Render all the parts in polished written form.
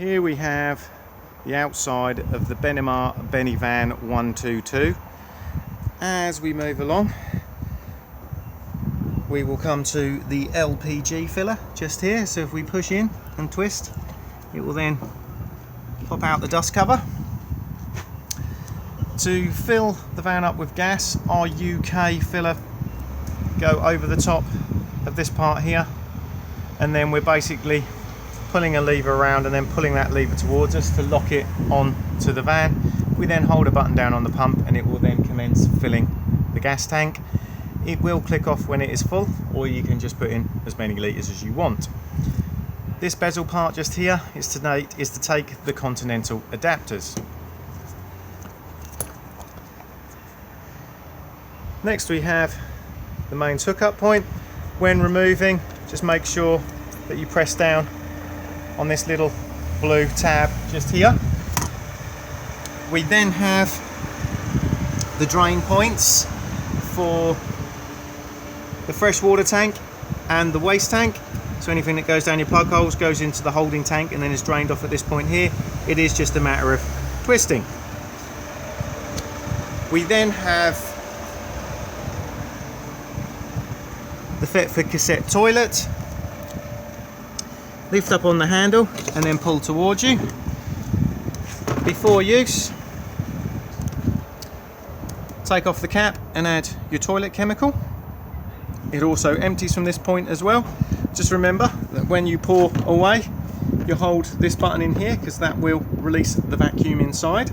Here we have the outside of the Benimar Benivan 122. As we move along, we will come to the LPG filler just here. So if we push in and twist, it will then pop out the dust cover. To fill the van up with gas, our UK filler go over the top of this part here, and then we're basically pulling a lever around and then pulling that lever towards us to lock it on to the van. We then hold a button down on the pump and it will then commence filling the gas tank. It will click off when it is full, or you can just put in as many litres as you want. This bezel part just here is to take the continental adapters. Next we have the mains hookup point. When removing, just make sure that you press down on this little blue tab just here. We then have the drain points for the freshwater tank and the waste tank. So anything that goes down your plug holes goes into the holding tank and then is drained off at this point here. It is just a matter of twisting. We then have the Thetford Cassette toilet. Lift up on the handle and then pull towards you. Before use, take off the cap and add your toilet chemical. It also empties from this point as well. Just remember that when you pour away, you hold this button in here because that will release the vacuum inside.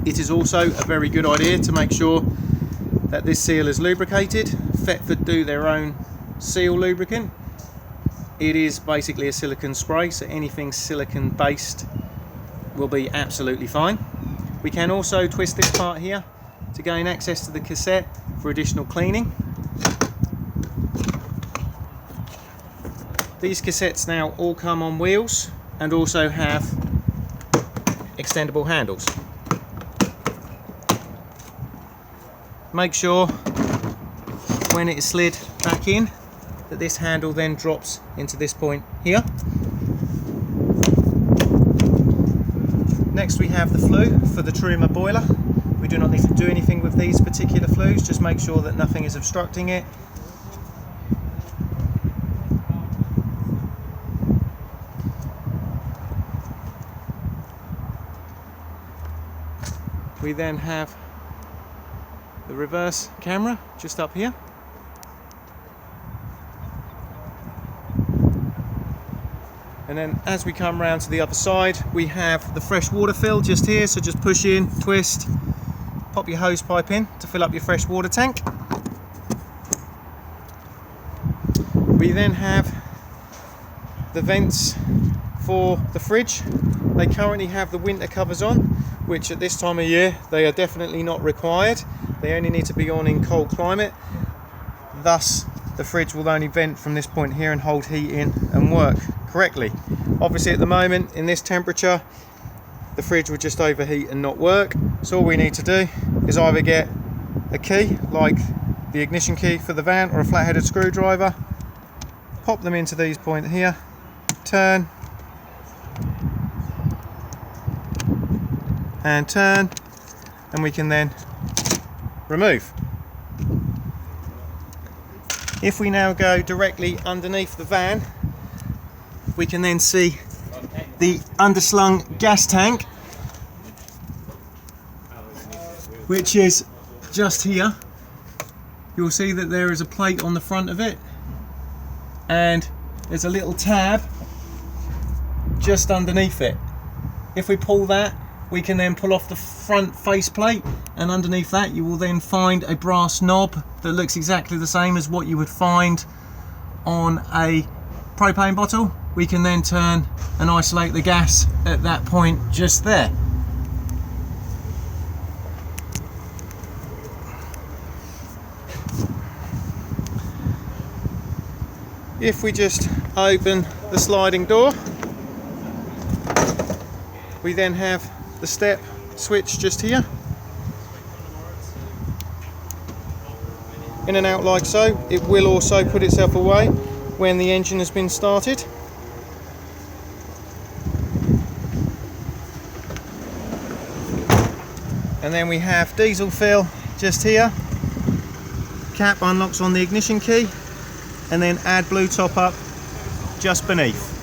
It is also a very good idea to make sure that this seal is lubricated. Thetford do their own seal lubricant. It is basically a silicone spray, so anything silicone based will be absolutely fine. We can also twist this part here to gain access to the cassette for additional cleaning. These cassettes now all come on wheels and also have extendable handles. Make sure when it is slid back in that this handle then drops into this point here. Next we have the flue for the Truma boiler. We do not need to do anything with these particular flues, just make sure that nothing is obstructing it. We then have the reverse camera just up here. And then as we come round to the other side, we have the fresh water fill just here. So just push in, twist, pop your hose pipe in to fill up your fresh water tank. We then have the vents for the fridge. They currently have the winter covers on, which at this time of year, they are definitely not required. They only need to be on in cold climate. Thus, the fridge will only vent from this point here and hold heat in and work correctly. Obviously at the moment in this temperature the fridge would just overheat and not work, so all we need to do is either get a key like the ignition key for the van or a flat-headed screwdriver, pop them into these points here, turn and turn, and we can then remove. If we now go directly underneath the van, we can then see the underslung gas tank, which is just here. You'll see that there is a plate on the front of it and there's a little tab just underneath it. If we pull that, we can then pull off the front faceplate, and underneath that you will then find a brass knob that looks exactly the same as what you would find on a propane bottle. We can then turn and isolate the gas at that point just there. If we just open the sliding door, we then have the step switch just here. In and out like so. It will also put itself away when the engine has been started. And then we have diesel fill just here. Cap unlocks on the ignition key, and then add blue top up just beneath.